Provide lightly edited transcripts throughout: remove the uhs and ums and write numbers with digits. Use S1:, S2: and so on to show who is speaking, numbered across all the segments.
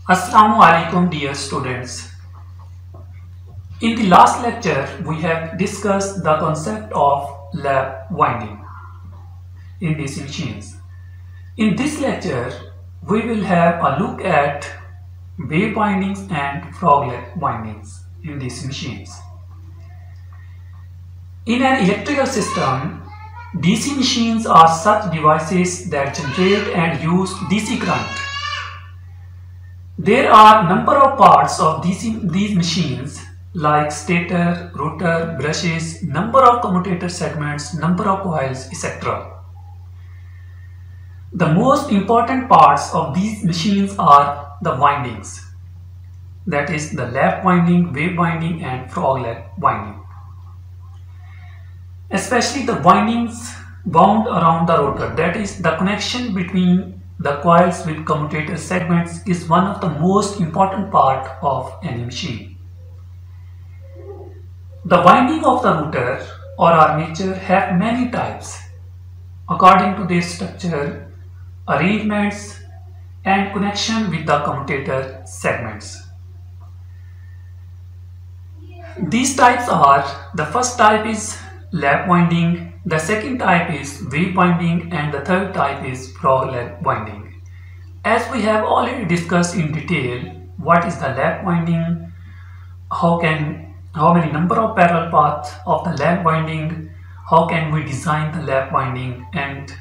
S1: Assalamu alaikum dear students. In the last lecture we have discussed the concept of lap winding in DC machines. In this lecture we will have a look at wave windings and frog leg windings in DC machines. In an electrical system, DC machines are such devices that generate and use DC current. There are number of parts of these machines like stator, rotor, brushes, number of commutator segments, number of coils, etc. The most important parts of these machines are the windings, that is the lap winding, wave winding and frog leg winding. Especially the windings wound around the rotor, that is the connection between the coils with commutator segments, is one of the most important part of any machine. The winding of the rotor or armature have many types according to their structure, arrangements and connection with the commutator segments. These types are, the first type is lap winding, the second type is wave winding and the third type is frog leg winding. As we have already discussed in detail what is the lap winding, how many number of parallel paths of the lap winding, how can we design the lap winding and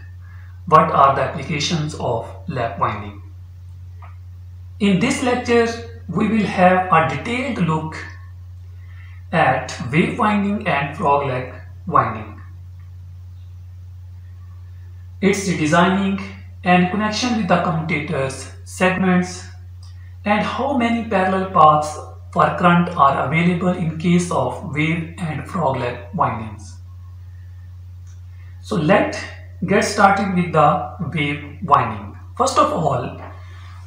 S1: what are the applications of lap winding. In this lecture we will have a detailed look at wave winding and frog leg winding, its designing and connection with the commutators, segments and how many parallel paths for current are available in case of wave and frog leg windings. So let's get started with the wave winding. First of all,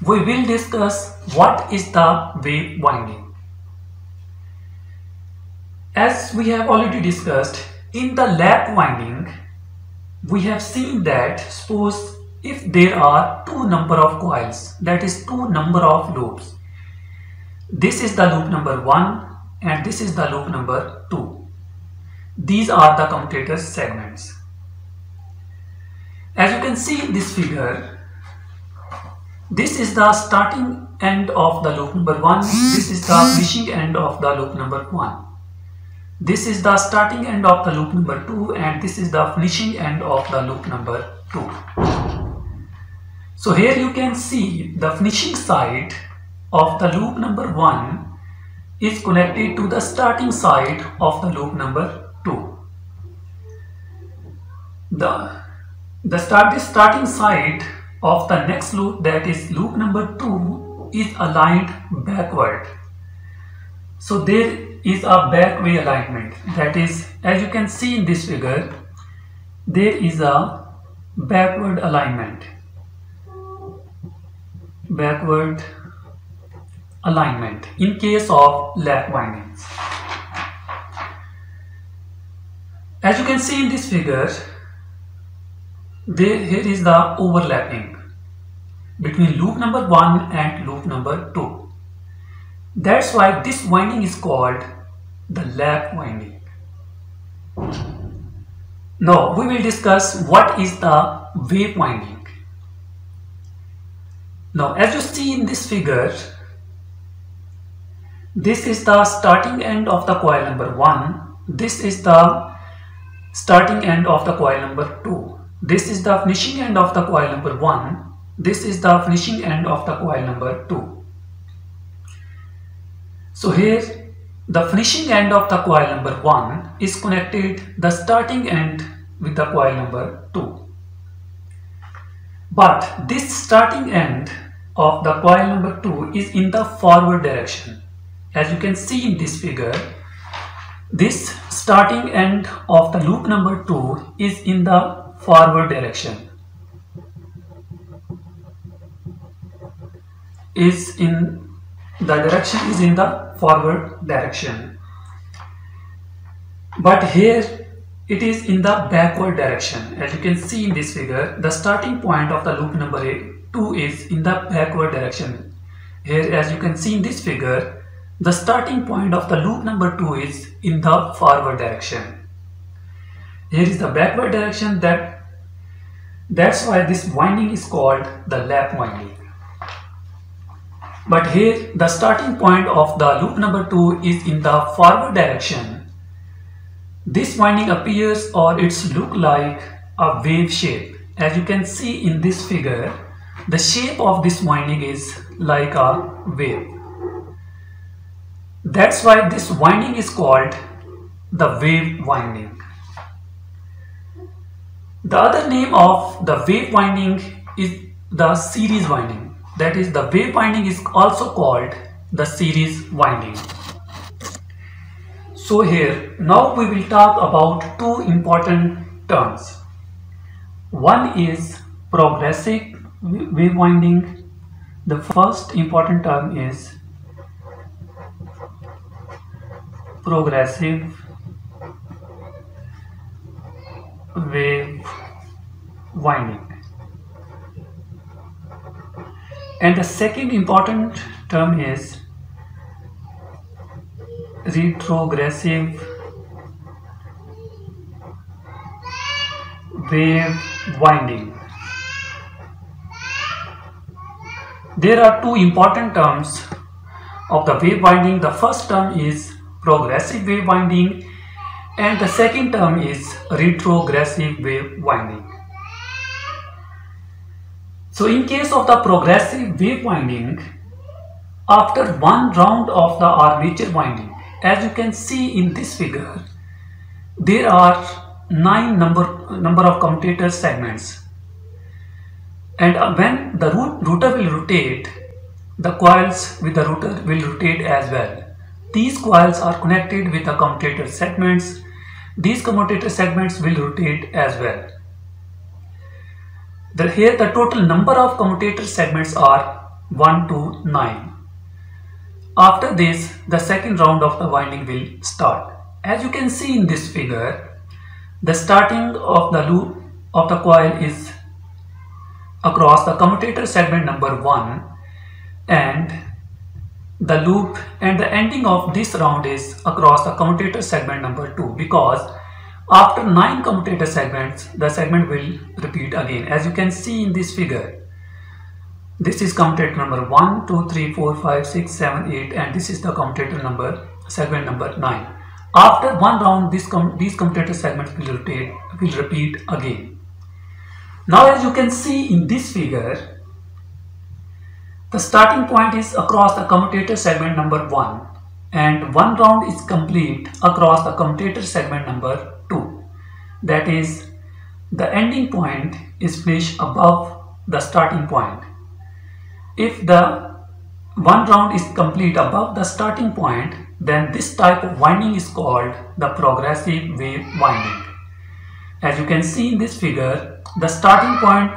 S1: we will discuss what is the wave winding. As we have already discussed, in the lap winding, we have seen that suppose if there are two number of coils, that is two number of loops. This is the loop number 1 and this is the loop number 2. These are the commutator segments. As you can see in this figure, this is the starting end of the loop number 1, this is the finishing end of the loop number 1. This is the starting end of the loop number 2 and this is the finishing end of the loop number 2. So here you can see the finishing side of the loop number 1 is connected to the starting side of the loop number 2. The starting side of the next loop, that is loop number 2, is aligned backward. So there is a backway alignment, that is, as you can see in this figure, there is a backward alignment. Backward alignment in case of lap windings. As you can see in this figure, here is the overlapping between loop number 1 and loop number 2. That's why this winding is called the lap winding. Now we will discuss what is the wave winding. Now as you see in this figure, this is the starting end of the coil number 1, this is the starting end of the coil number 2, this is the finishing end of the coil number 1, this is the finishing end of the coil number 2. So here the finishing end of the coil number 1 is connected the starting end with the coil number 2. But this starting end of the coil number 2 is in the forward direction. As you can see in this figure, this starting end of the loop number 2 is in the forward direction. The direction is in the forward direction. But here it is in the backward direction. As you can see in this figure, the starting point of the loop number 2 is in the backward direction Here, as you can see in this figure, the starting point of the loop number 2 is in the forward direction. Here is the backward direction, that's why this winding is called the lap winding. But here the starting point of the loop number 2 is in the forward direction. This winding appears or it's look like a wave shape. As you can see in this figure, the shape of this winding is like a wave. That's why this winding is called the wave winding. The other name of the wave winding is the series winding. That is, the wave winding is also called the series winding. So here, now we will talk about two important terms. One is progressive wave winding. The first important term is progressive wave winding. And the second important term is retrogressive wave winding. There are two important terms of the wave winding. The first term is progressive wave winding and the second term is retrogressive wave winding. So in case of the progressive wave winding, after one round of the armature winding, as you can see in this figure, there are 9 number of commutator segments, and when the rotor will rotate, the coils with the rotor will rotate as well. These coils are connected with the commutator segments. These commutator segments will rotate as well. Here the total number of commutator segments are 1 to 9. After this, the second round of the winding will start. As you can see in this figure, the starting of the loop of the coil is across the commutator segment number 1 and the loop and the ending of this round is across the commutator segment number 2, because after 9 commutator segments, the segment will repeat again. As you can see in this figure, this is commutator number 1, 2, 3, 4, 5, 6, 7, 8 and this is the commutator number, segment number 9. After one round, these commutator segments will repeat again. Now as you can see in this figure, the starting point is across the commutator segment number 1 and one round is complete across the commutator segment number 2. That is, the ending point is finished above the starting point. If the one round is complete above the starting point, then this type of winding is called the progressive wave winding. As you can see in this figure, the starting point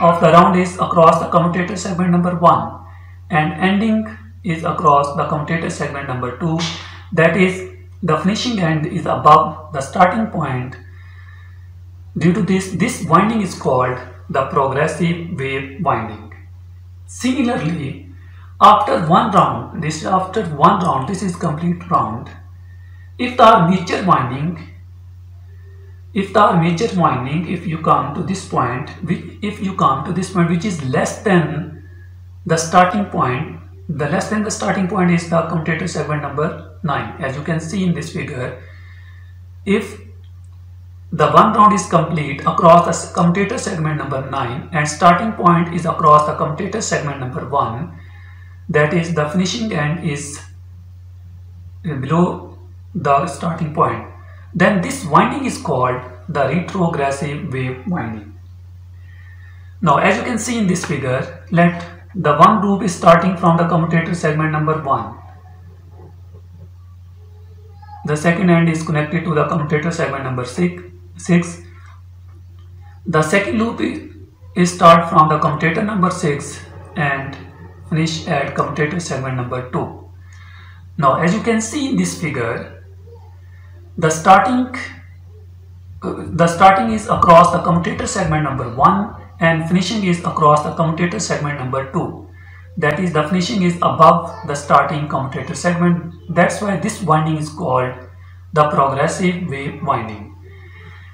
S1: of the round is across the commutator segment number 1 and ending is across the commutator segment number 2. That is, the finishing end is above the starting point. Due to this winding is called the progressive wave winding. Similarly, after one round, this is complete round. If the armature winding, if you come to this point, which is less than the starting point, the less than the starting point is the commutator segment number 9. As you can see in this figure, if the one round is complete across the commutator segment number 9 and starting point is across the commutator segment number 1, that is, the finishing end is below the starting point, then this winding is called the retrogressive wave winding. Now as you can see in this figure, let the one loop is starting from the commutator segment number 1. The second end is connected to the commutator segment number 6. The second loop is start from the commutator number 6 and finish at commutator segment number 2. Now as you can see in this figure, the starting is across the commutator segment number 1 and finishing is across the commutator segment number 2. that is, the finishing is above the starting commutator segment. That's why this winding is called the progressive wave winding.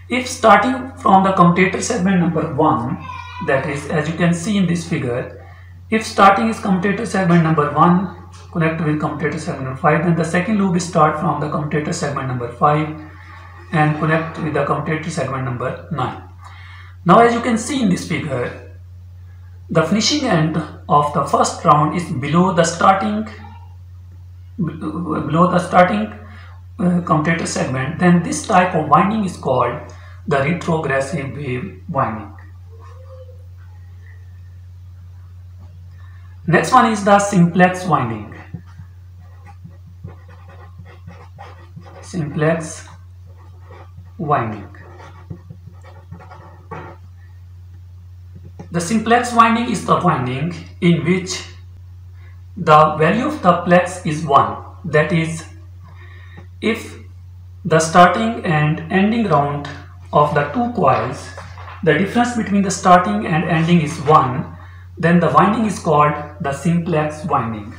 S1: If starting from the commutator segment number 1, that is, as you can see in this figure, if starting is commutator segment number 1 connect with commutator segment number 5, then the second loop is start from the commutator segment number 5 and connect with the commutator segment number 9. Now, as you can see in this figure, the finishing end of the first round is below the starting commutator segment. Then this type of winding is called the retrogressive wave winding. Next one is the simplex winding. Simplex winding. The simplex winding is the winding in which the value of the plex is 1. That is, if the starting and ending round of the two coils, the difference between the starting and ending is 1, then the winding is called the simplex winding.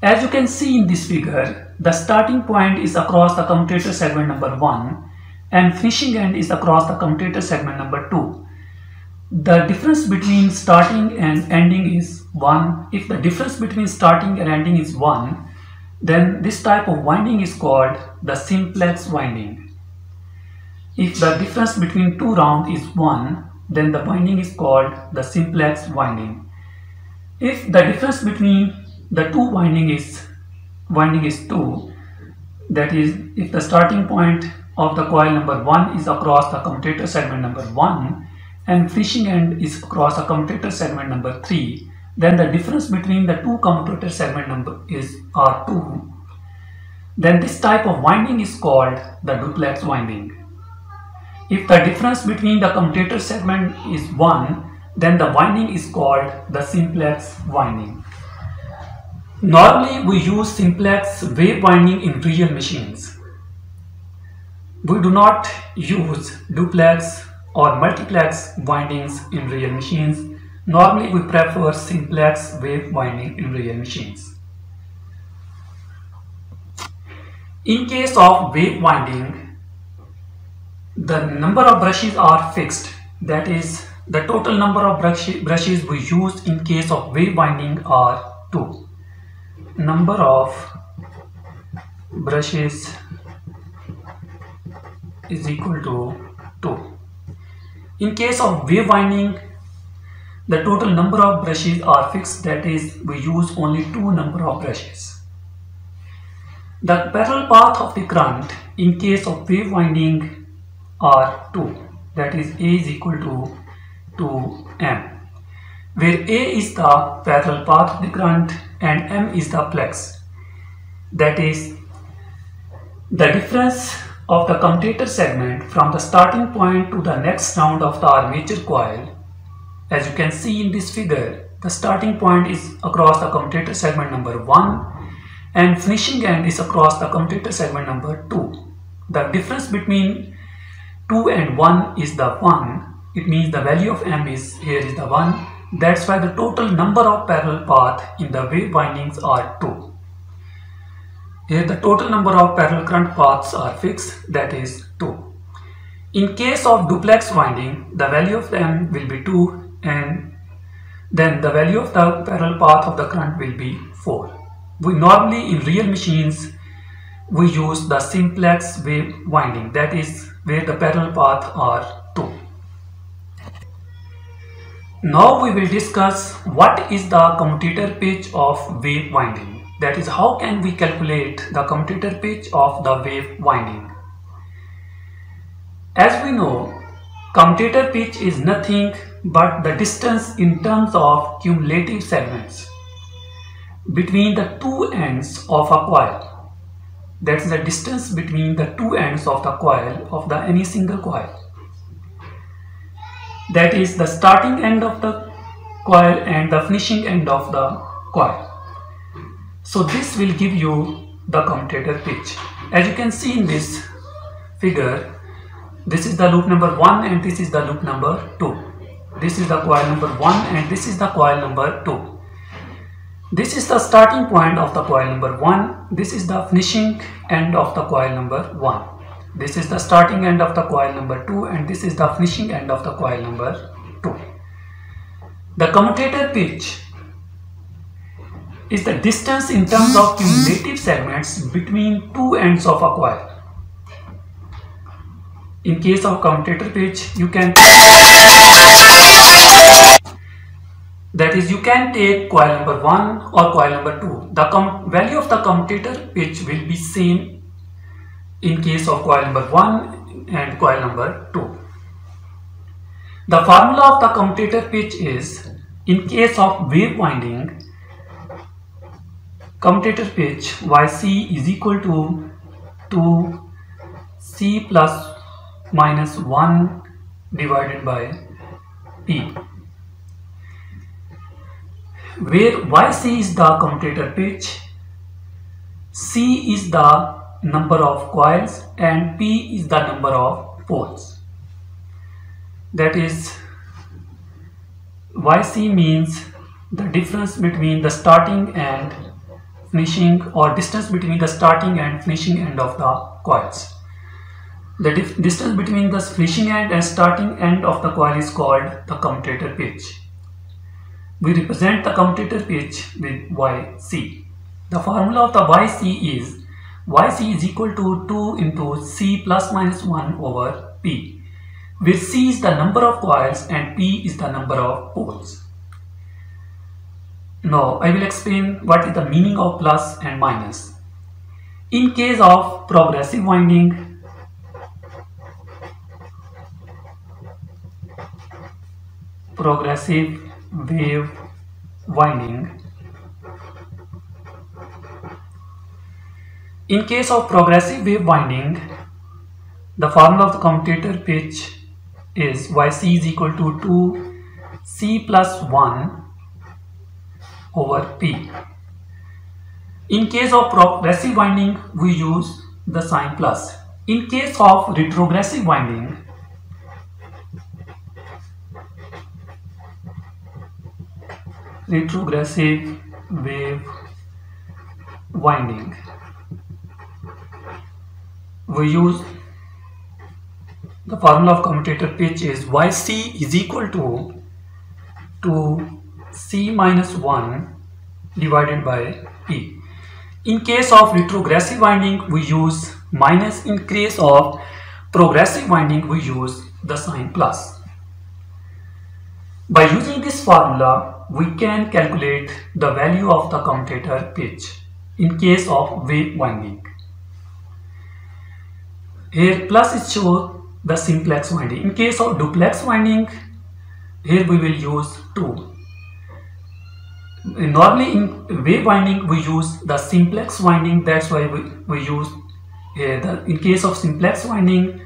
S1: As you can see in this figure, the starting point is across the commutator segment number 1 and finishing end is across the commutator segment number 2. The difference between starting and ending is 1. If the difference between starting and ending is 1, then this type of winding is called the simplex winding. If the difference between two rounds is 1, then the winding is called the simplex winding. If the difference between the two winding is 2, that is, if the starting point of the coil number 1 is across the commutator segment number 1 and finishing end is across the commutator segment number 3, then the difference between the two commutator segment number is 2. Then this type of winding is called the duplex winding. If the difference between the commutator segment is 1, then the winding is called the simplex winding. Normally we use simplex wave winding in real machines. We do not use duplex or multiplex windings in real machines. Normally we prefer simplex wave winding in real machines. In case of wave winding, the number of brushes are fixed. That is, the total number of brushes we use in case of wave winding are 2. Number of brushes is equal to 2. In case of wave winding, the total number of brushes are fixed. That is, we use only 2 number of brushes. The parallel path of the current in case of wave winding are 2. That is, A is equal to 2M, where A is the parallel path of the current and M is the plex. That is, the difference of the commutator segment from the starting point to the next round of the armature coil. As you can see in this figure, the starting point is across the commutator segment number 1 and finishing end is across the commutator segment number 2. The difference between 2 and 1 is the 1. It means the value of M is here is the 1. That's why the total number of parallel paths in the wave windings are 2. Here the total number of parallel current paths are fixed, that is 2. In case of duplex winding, the value of M will be 2 and then the value of the parallel path of the current will be 4. We normally in real machines we use the simplex wave winding, that is where the parallel paths are 2. Now we will discuss what is the commutator pitch of wave winding. That is, how can we calculate the commutator pitch of the wave winding. As we know, commutator pitch is nothing but the distance in terms of cumulative segments between the two ends of a coil. That is the distance between the two ends of the coil of any single coil. That is the starting end of the coil and the finishing end of the coil. So this will give you the commutator pitch. As you can see in this figure, this is the loop number 1 and this is the loop number 2. This is the coil number 1 and this is the coil number 2. This is the starting point of the coil number 1. This is the finishing end of the coil number 1. This is the starting end of the coil number 2 and this is the finishing end of the coil number 2. The commutator pitch is the distance in terms of cumulative segments between two ends of a coil. In case of commutator pitch, you can take coil number 1 or coil number 2. The value of the commutator pitch will be same in case of coil number 1 and coil number 2. The formula of the commutator pitch is, in case of wave winding, commutator pitch Yc is equal to C plus minus 1 divided by P, where Yc is the commutator pitch, C is the number of coils and P is the number of poles. That is, Yc means the difference between the starting and finishing, or distance between the starting and finishing end of the coils. The distance between the finishing end and starting end of the coil is called the commutator pitch. We represent the commutator pitch with Yc. The formula of the Yc is equal to 2 into C plus minus 1 over P, where C is the number of coils and P is the number of poles. Now I will explain what is the meaning of plus and minus. In case of progressive winding, progressive wave winding, the formula of the commutator pitch is Yc is equal to 2 C plus 1 over P. In case of progressive winding, we use the sign plus. In case of retrogressive winding, retrogressive wave winding, we use the formula of commutator pitch is Yc is equal to C minus 1 divided by P. In case of retrogressive winding, we use minus. In case of progressive winding, we use the sign plus. By using this formula, we can calculate the value of the commutator pitch in case of wave winding. Here plus is shown the simplex winding. In case of duplex winding, here we will use 2. Normally in wave winding we use the simplex winding, that's why we use in case of simplex winding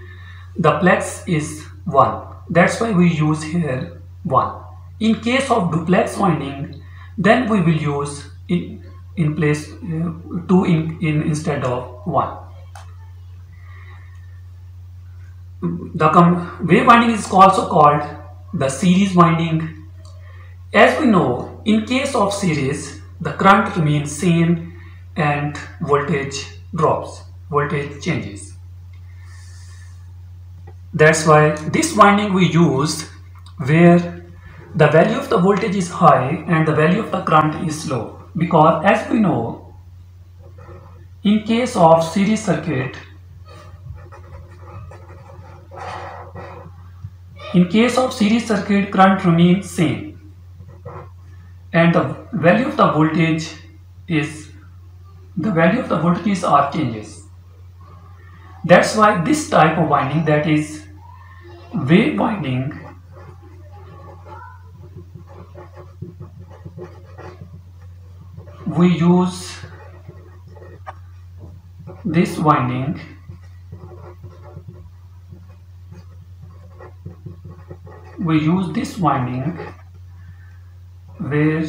S1: the plex is 1, that's why we use here 1. In case of duplex winding, then we will use in place 2 instead of 1. The wave winding is also called the series winding. As we know, in case of series, the current remains same and voltage drops, voltage changes. That's why this winding we use where the value of the voltage is high and the value of the current is low, because as we know, in case of series circuit, current remains same and the value of the voltage are changes. That's why this type of winding, that is wave winding, we use this winding where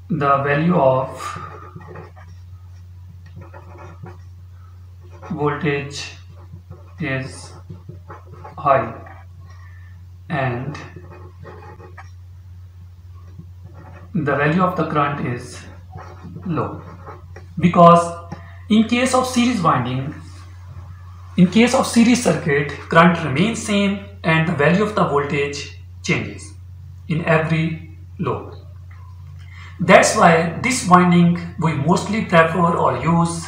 S1: the value of voltage is high and the value of the current is low, because in case of series winding, in case of series circuit, current remains same and the value of the voltage changes in every load. That's why this winding we mostly prefer or use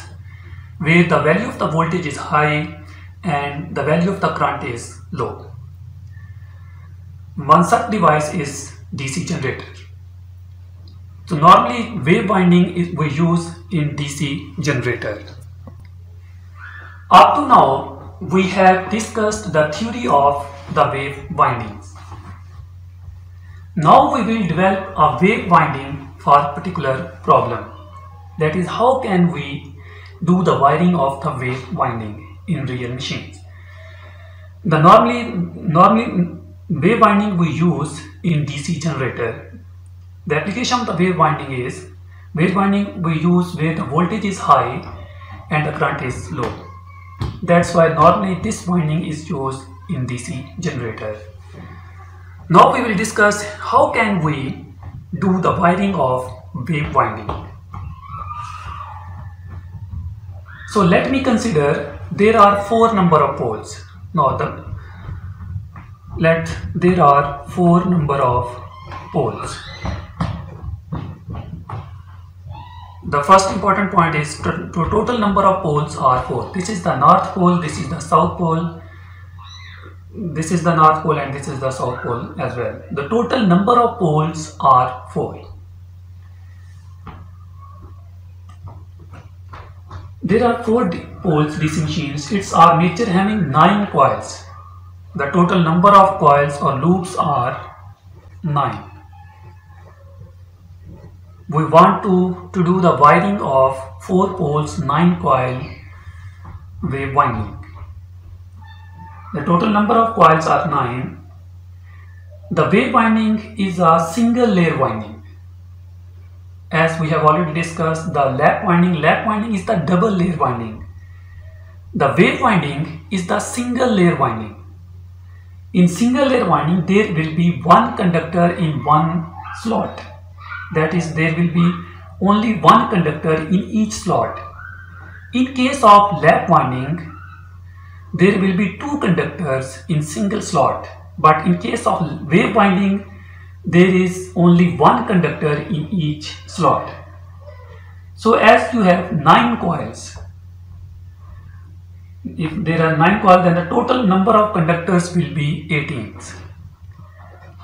S1: where the value of the voltage is high and the value of the current is low. One such device is DC generator. So normally wave winding we use in DC generator. Up to now we have discussed the theory of the wave windings. Now we will develop a wave winding for a particular problem. That is, how can we do the wiring of the wave winding in real machines. The normally wave winding we use in DC generator. The application of the wave winding is wave winding we use where the voltage is high and the current is low. That's why normally this winding is used in DC generator. Now we will discuss how can we do the wiring of wave winding. So let me consider there are 4 number of poles. Now there are 4 number of poles. The first important point is total number of poles are 4. This is the north pole, this is the south pole, this is the north pole and this is the south pole as well. The total number of poles are 4. There are 4 poles DC machines. Its armature having 9 coils. The total number of coils or loops are 9. We want to do the wiring of 4 poles 9 coil wave winding. The total number of coils are 9. The wave winding is a single layer winding. As we have already discussed, the lap winding is the double layer winding. The wave winding is the single layer winding. In single layer winding, there will be one conductor in one slot. That is, there will be only one conductor in each slot. In case of lap winding, there will be 2 conductors in single slot. But in case of wave winding, there is only one conductor in each slot. So as you have 9 coils, if there are 9 coils, then the total number of conductors will be 18.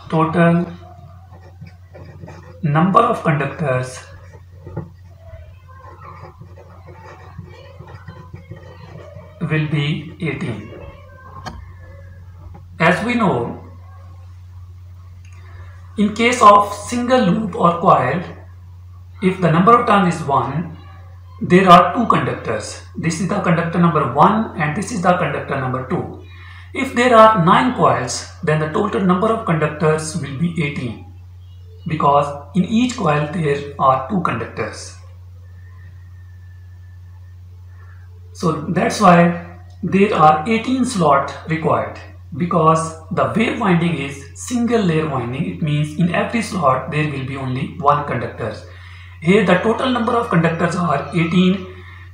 S1: Total number of conductors will be 18. As we know, in case of single loop or coil, if the number of turns is 1, there are 2 conductors. This is the conductor number 1 and this is the conductor number 2. If there are 9 coils, then the total number of conductors will be 18, because in each coil there are 2 conductors. So that's why there are 18 slots required, because the wave winding is single layer winding. It means in every slot there will be only one conductor. Here the total number of conductors are 18.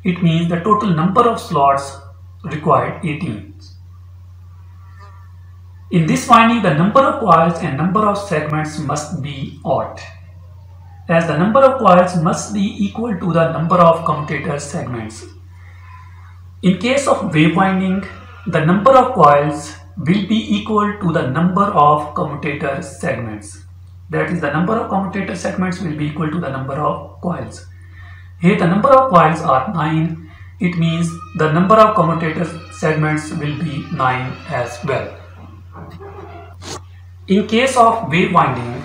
S1: It means the total number of slots required 18. In this winding, the number of coils and number of segments must be odd, as the number of coils must be equal to the number of commutator segments. In case of wave winding, the number of coils will be equal to the number of commutator segments. That is, the number of commutator segments will be equal to the number of coils. Here the number of coils are 9. It means the number of commutator segments will be 9 as well. In case of wave winding,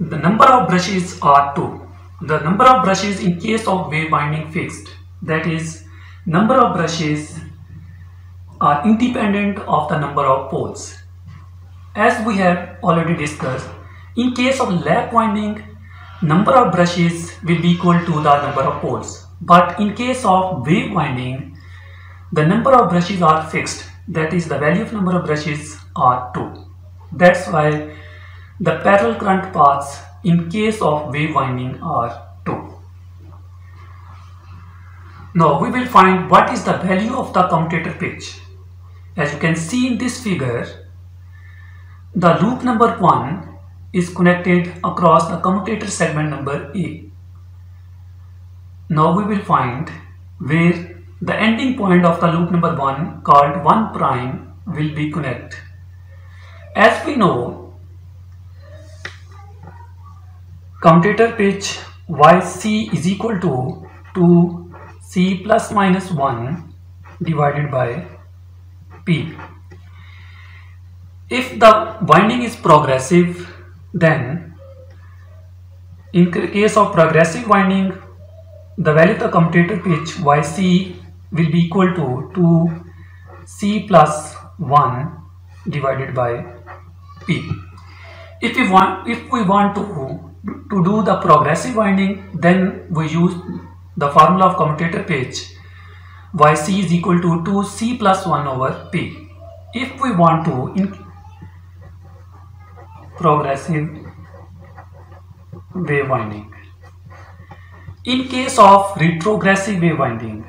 S1: the number of brushes are 2. The number of brushes in case of wave winding fixed. That is, number of brushes are independent of the number of poles. As we have already discussed, in case of lap winding, number of brushes will be equal to the number of poles. But in case of wave winding, the number of brushes are fixed. that is the value of number of brushes are 2. That's why the parallel current paths in case of wave winding are 2. Now we will find what is the value of the commutator pitch. As you can see in this figure, the loop number 1 is connected across the commutator segment number A. Now we will find where the ending point of the loop number 1 called 1 prime will be connected. As we know, commutator pitch YC is equal to 2C plus minus 1 divided by P. If the winding is progressive, then in case of progressive winding, the value of the commutator pitch YC will be equal to 2C plus 1 divided by P. If we want to do the progressive winding, then we use the formula of commutator pitch YC is equal to 2C plus 1 over P. If we want to in progressive wave winding. In case of retrogressive wave winding,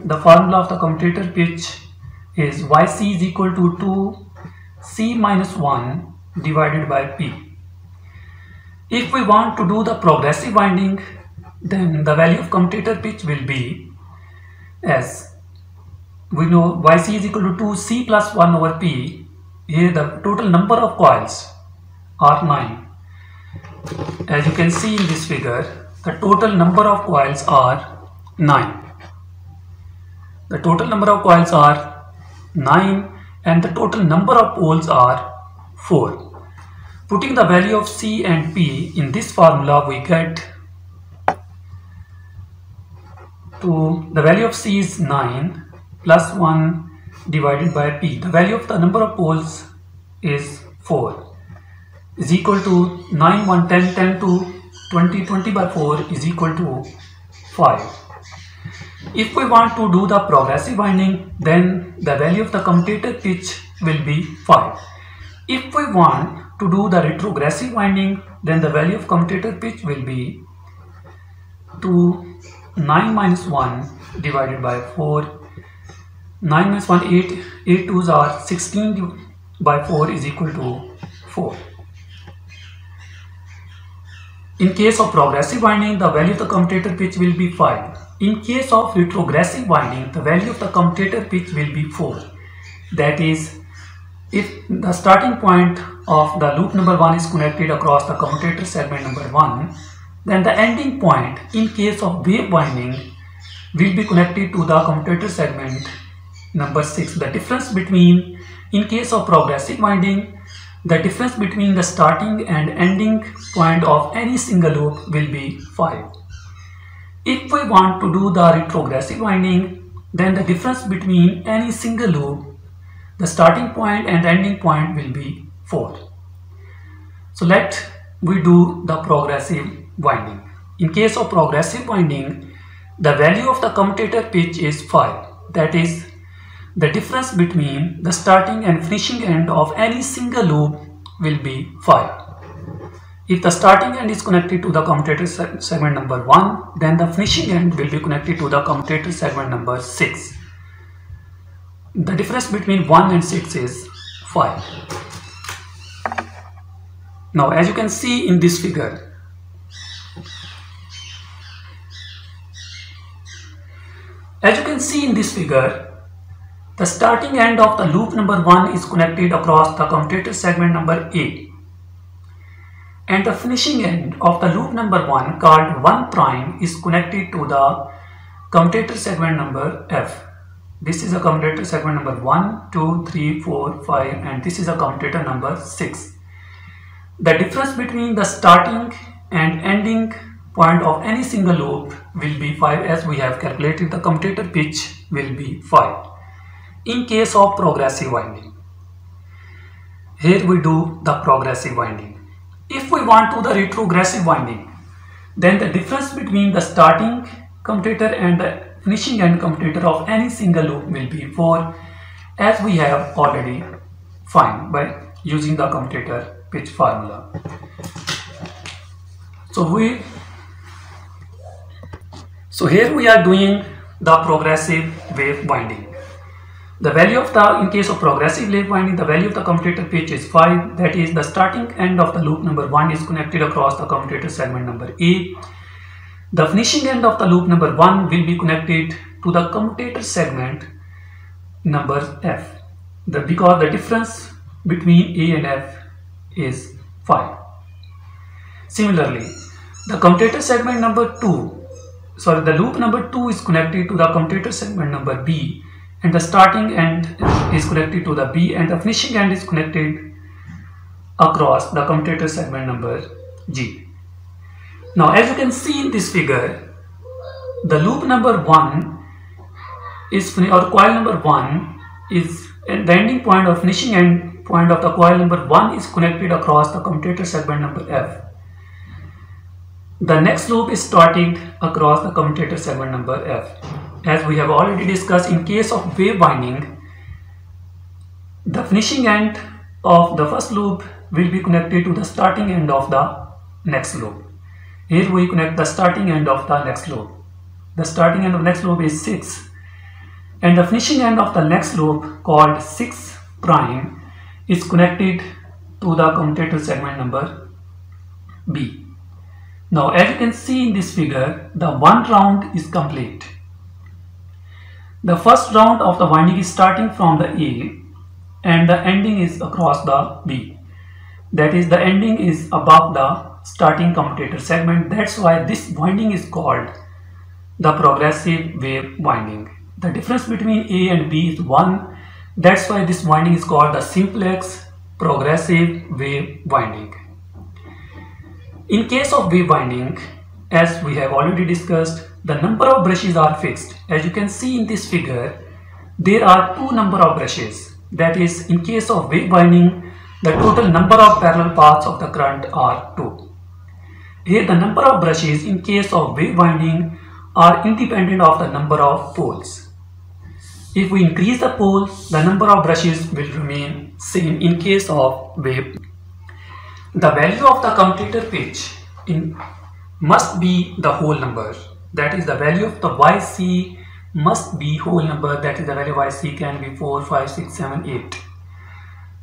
S1: the formula of the commutator pitch is YC is equal to 2C minus 1 divided by P. If we want to do the progressive winding, then the value of commutator pitch will be, as we know, YC is equal to 2C plus 1 over P. Here the total number of coils are 9. As you can see in this figure, the total number of coils are 9. The total number of coils are 9 and the total number of poles are 4. Putting the value of C and P in this formula, we get the value of C is 9 plus 1 divided by P. The value of the number of poles is 4 is equal to 9, 1, 10, 10 to 20, 20 by 4 is equal to 5. If we want to do the progressive winding, then the value of the commutator pitch will be 5. If we want to do the retrogressive winding, then the value of commutator pitch will be 9 minus 1 divided by 4. 9 minus 1, 8, 8 twos are 16 by 4 is equal to 4. In case of progressive winding, the value of the commutator pitch will be 5. In case of retrogressive winding, the value of the commutator pitch will be 4. That is, if the starting point of the loop number 1 is connected across the commutator segment number 1, then the ending point in case of wave winding will be connected to the commutator segment number 6. The difference between, in case of progressive winding, the difference between the starting and ending point of any single loop will be 5. If we want to do the retrogressive winding, then the difference between any single loop, the starting point and ending point will be 4. So let we do the progressive winding. In case of progressive winding, the value of the commutator pitch is 5. That is, the difference between the starting and finishing end of any single loop will be 5. If the starting end is connected to the commutator segment number 1, then the finishing end will be connected to the commutator segment number 6. The difference between 1 and 6 is 5. Now, as you can see in this figure, the starting end of the loop number 1 is connected across the commutator segment number A, and the finishing end of the loop number 1 called 1 prime is connected to the commutator segment number F. This is a commutator segment number 1, 2, 3, 4, 5 and this is a commutator number 6. The difference between the starting and ending point of any single loop will be 5, as we have calculated the commutator pitch will be 5. In case of progressive winding, here we do the progressive winding. If we want to the retrogressive winding, then the difference between the starting commutator and the finishing end commutator of any single loop will be 4, as we have already found by using the commutator pitch formula. So here we are doing the progressive wave winding. The value of the, in case of progressive wave winding, the value of the commutator pitch is 5. That is, the starting end of the loop number 1 is connected across the commutator segment number A. The finishing end of the loop number 1 will be connected to the commutator segment number F. Because the difference between A and F is 5. Similarly, the commutator segment number 2, the loop number 2 is connected to the commutator segment number B, and the starting end is connected to the B, and the finishing end is connected across the commutator segment number G. Now, as you can see in this figure, the loop number 1 is, or coil number 1 is, and the ending point or finishing end point of the coil number 1 is connected across the commutator segment number F. The next loop is started across the commutator segment number F. As we have already discussed, in case of wave winding, the finishing end of the first loop will be connected to the starting end of the next loop. Here we connect the starting end of the next loop. The starting end of the next loop is 6, and the finishing end of the next loop, called 6 prime, is connected to the commutator segment number B. Now, as you can see in this figure, the one round is complete. The first round of the winding is starting from the A, and the ending is across the B. That is, the ending is above the starting commutator segment. That's why this winding is called the progressive wave winding. The difference between A and B is 1. That's why this winding is called the simplex progressive wave winding. In case of wave winding, as we have already discussed, the number of brushes are fixed. As you can see in this figure, there are 2 number of brushes. That is, in case of wave winding, the total number of parallel paths of the current are 2. Here the number of brushes in case of wave winding are independent of the number of poles. If we increase the pole, the number of brushes will remain same in case of wave. The value of the commutator pitch must be the whole number. That is, the value of the YC must be whole number. That is, the value of YC can be 4, 5, 6, 7, 8,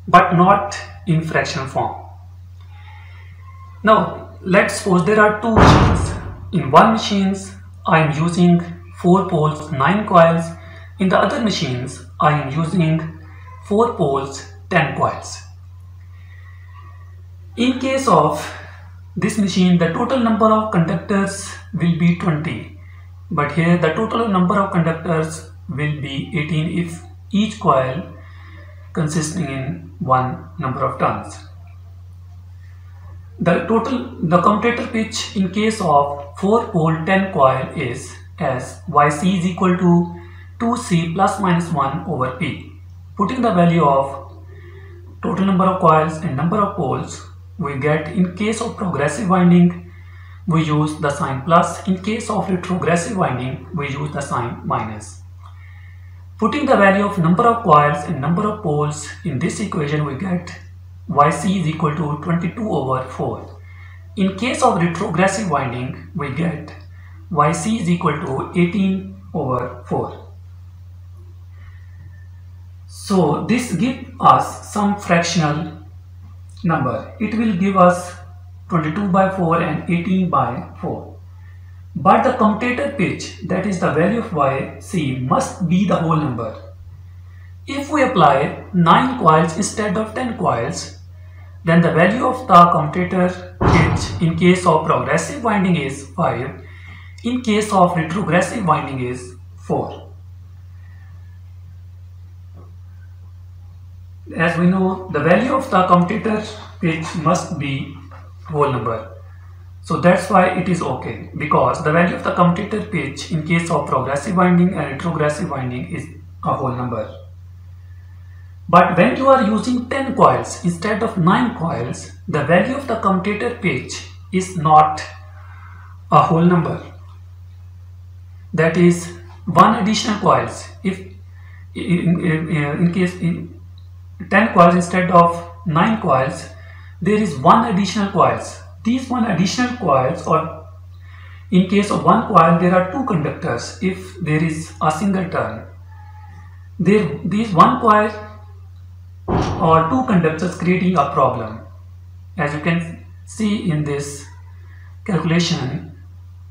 S1: but not in fractional form. Now, let's suppose there are 2 machines. In one machines, I am using 4 poles, 9 coils. In the other machines, I am using 4 poles, 10 coils. In case of this machine, the total number of conductors will be 20, but here the total number of conductors will be 18 if each coil consisting in one number of turns. The commutator pitch in case of 4 pole 10 coil is as YC is equal to 2C plus minus 1 over P. Putting the value of total number of coils and number of poles, we get, in case of progressive winding, we use the sign plus. In case of retrogressive winding, we use the sign minus. Putting the value of number of coils and number of poles in this equation, we get YC is equal to 22 over 4. In case of retrogressive winding, we get YC is equal to 18 over 4. So this gives us some fractional number. It will give us 22 by 4 and 18 by 4. But the commutator pitch, that is the value of YC, must be the whole number. If we apply 9 coils instead of 10 coils, then the value of the commutator pitch in case of progressive winding is 5. In case of retrogressive winding is 4. As we know, the value of the commutator pitch must be whole number. So that's why it is okay, because the value of the commutator pitch in case of progressive winding and retrogressive winding is a whole number. But when you are using 10 coils instead of 9 coils, the value of the commutator pitch is not a whole number. That is one additional coils. If in case in 10 coils instead of 9 coils, there is one additional coils. These one additional coils, or in case of one coil there are two conductors. If there is a single turn, these one coil or two conductors creating a problem. As you can see in this calculation,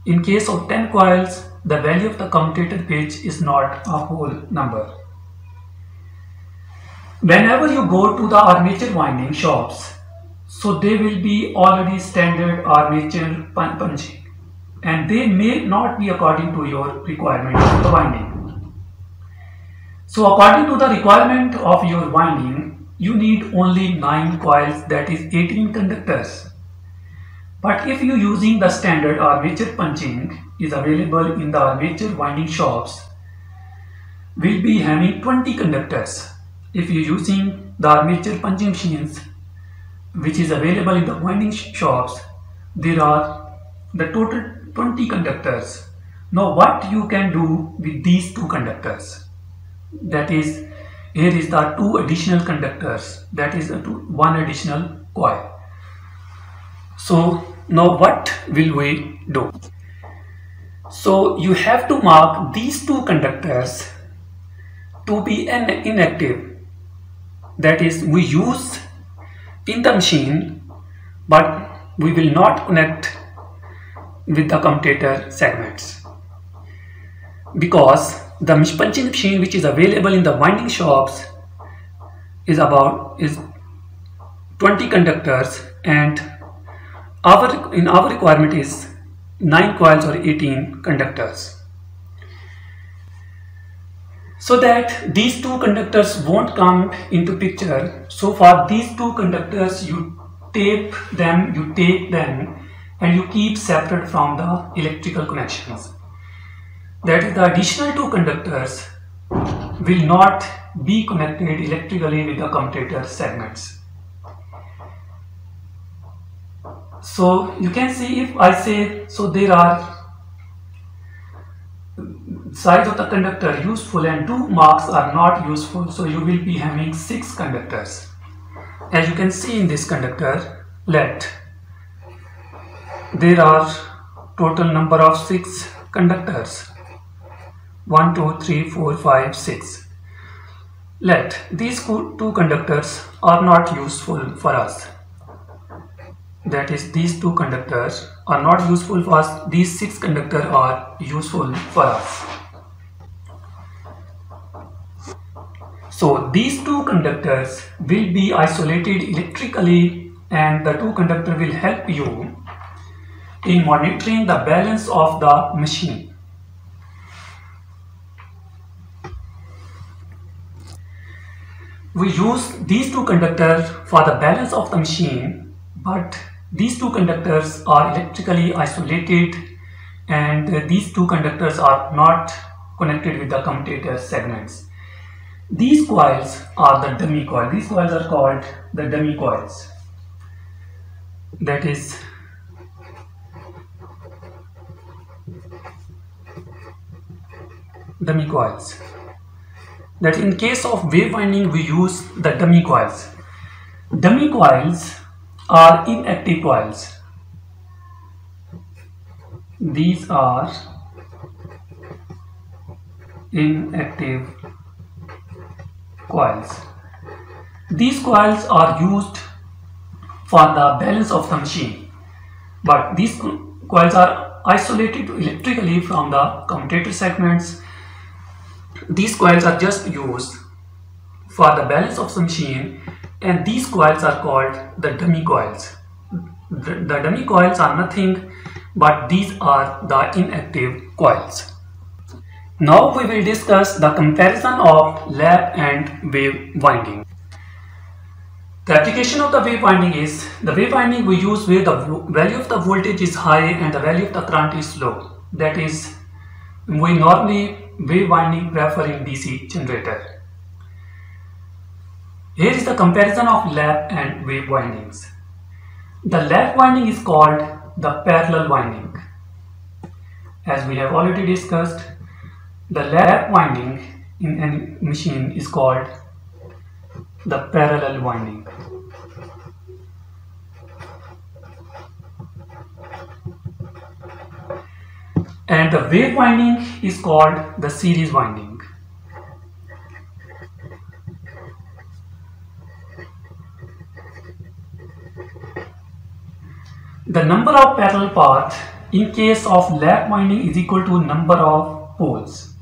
S1: in case of 10 coils, the value of the commutator pitch is not a whole number. Whenever you go to the armature winding shops, so they will be already standard armature punching, and they may not be according to your requirement of the winding. So according to the requirement of your winding, you need only 9 coils, that is 18 conductors. But if you using the standard armature punching is available in the armature winding shops, will be having 20 conductors. If you using the armature punching machines which is available in the winding shops, there are the total 20 conductors. Now what you can do with these two conductors? That is, here is the two additional conductors, that is one additional coil. So now what will we do? So you have to mark these two conductors to be inactive. That is, we use in the machine, but we will not connect with the commutator segments, because the punching machine which is available in the winding shops is 20 conductors, and our requirement is 9 coils or 18 conductors. So that these two conductors won't come into picture, so for these two conductors you take them and you keep separate from the electrical connections. That is, the additional two conductors will not be connected electrically with the commutator segments. So you can see, if I say, so there are size of the conductor useful and 2 marks are not useful, so you will be having 6 conductors. As you can see in this conductor, there are total number of 6 conductors. 1, 2, 3, 4, 5, 6. These two conductors are not useful for us. That is, these two conductors are not useful for us. These 6 conductors are useful for us. So these two conductors will be isolated electrically, and the two conductors will help you in monitoring the balance of the machine. We use these two conductors for the balance of the machine, but these two conductors are electrically isolated, and these two conductors are not connected with the commutator segments. These coils are the dummy coils. These coils are called the dummy coils. That is, dummy coils. That in case of wave winding we use the dummy coils. Dummy coils are inactive coils. These are inactive coils. These coils are used for the balance of the machine, but these coils are isolated electrically from the commutator segments. These coils are just used for the balance of the machine, and these coils are called the dummy coils. The dummy coils are nothing but these are the inactive coils. Now we will discuss the comparison of lap and wave winding. The application of the wave winding is, the wave winding we use where the value of the voltage is high and the value of the current is low. That is, we normally wave winding prefer in DC generator. Here is the comparison of lap and wave windings. The lap winding is called the parallel winding. As we have already discussed, the lap winding in any machine is called the parallel winding. And the wave winding is called the series winding. The number of parallel paths in case of lap winding is equal to number of poles.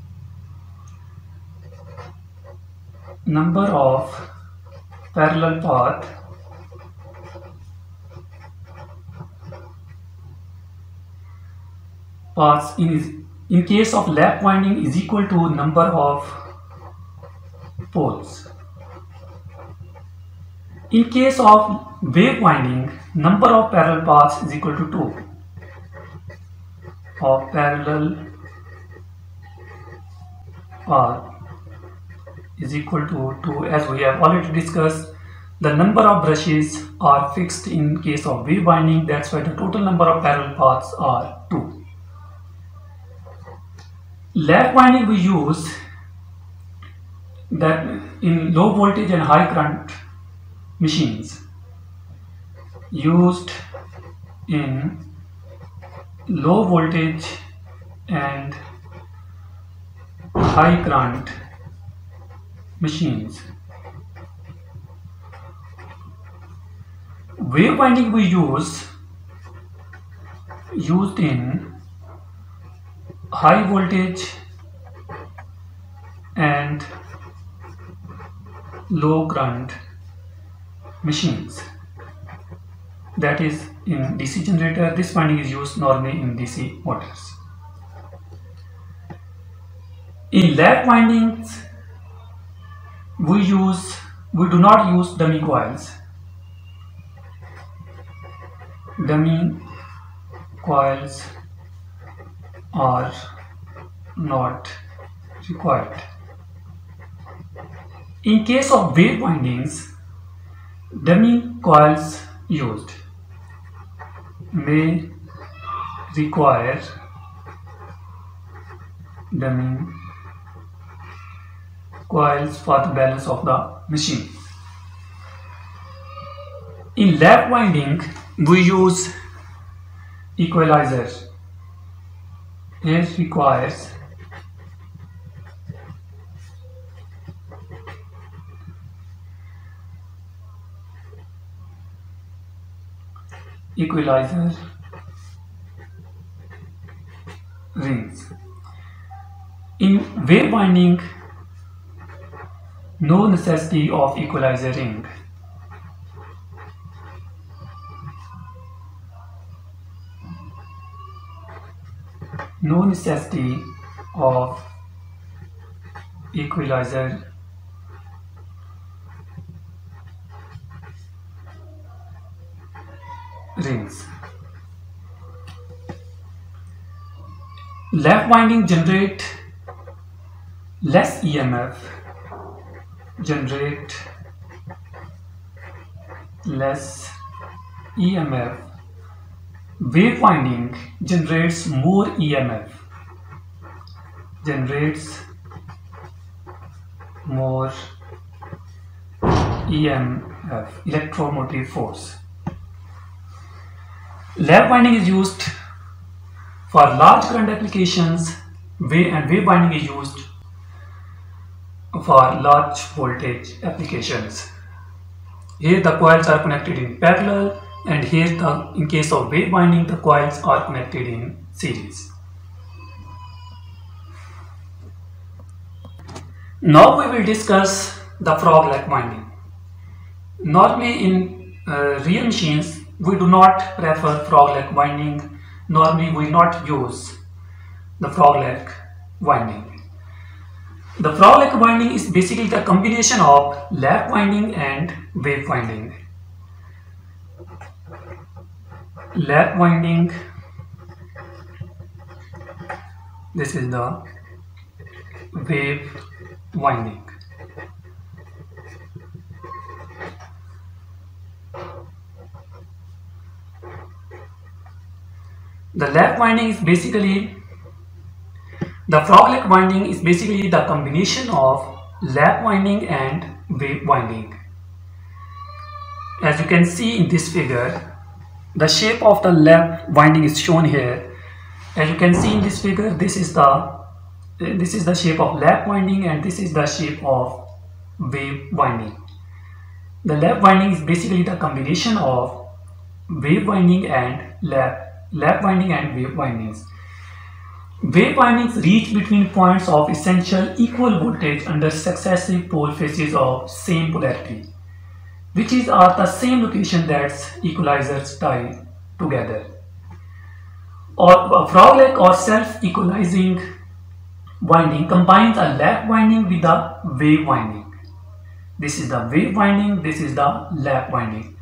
S1: Number of parallel paths in case of lap winding is equal to number of poles. In case of wave winding, number of parallel paths is equal to 2. Of parallel path is equal to 2. As we have already discussed, the number of brushes are fixed in case of wave winding. That's why the total number of parallel paths are 2. Lap winding we use that in low voltage and high current machines. Used in low voltage and high current machines. Wave winding we used in high voltage and low current machines. That is in DC generator. This winding is used normally in DC motors. In lap windings we do not use dummy coils. Dummy coils are not required. In case of wave windings, dummy coils used may require dummy coils for the balance of the machine. In lap winding, we use equalizer. It requires equalizer rings. In wave winding, no necessity of equalizer ring. No necessity of equalizer rings. Lap winding generate less EMF. Generate less EMF. Wave winding generates more EMF. Generates more EMF, electromotive force. Lap winding is used for large current applications, and wave winding is used for large voltage applications. Here the coils are connected in parallel, and here in case of wave winding the coils are connected in series. Now we will discuss the frog leg winding. Normally in real machines we do not prefer frog leg winding. Normally we not use the frog leg winding. The frog leg winding is basically the combination of lap winding and wave winding. Lap winding, this is the wave winding. The lap winding is basically, the frog leg winding is basically the combination of lap winding and wave winding. As you can see in this figure, the shape of the lap winding is shown here. As you can see in this figure, this is the shape of lap winding and this is the shape of wave winding. The lap winding is basically the combination of wave winding and lap winding and wave windings. Wave windings reach between points of essential equal voltage under successive pole faces of same polarity, which are the same location that equalizers tie together. Or a frog leg or self-equalizing winding combines a lap winding with the wave winding. This is the wave winding, this is the lap winding,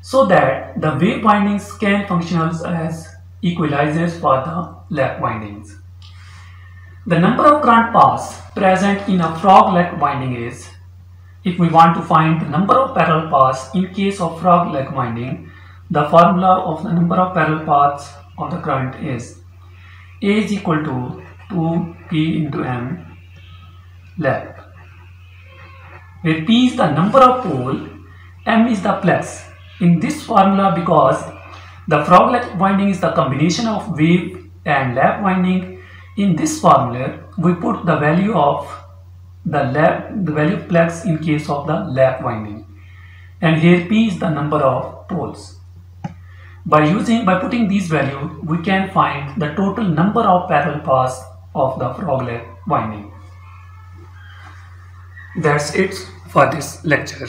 S1: so that the wave windings can function as equalizers for the lap windings. The number of current paths present in a frog leg winding is, if we want to find the number of parallel paths in case of frog leg winding, the formula of the number of parallel paths of the current is A is equal to 2P into M lap, where P is the number of pole, M is the plex. In this formula, because the frog leg winding is the combination of wave and lap winding, in this formula we put the value of the value of plex in case of the lap winding, and here P is the number of poles. By putting these values, we can find the total number of parallel paths of the frog leg winding. That's it for this lecture.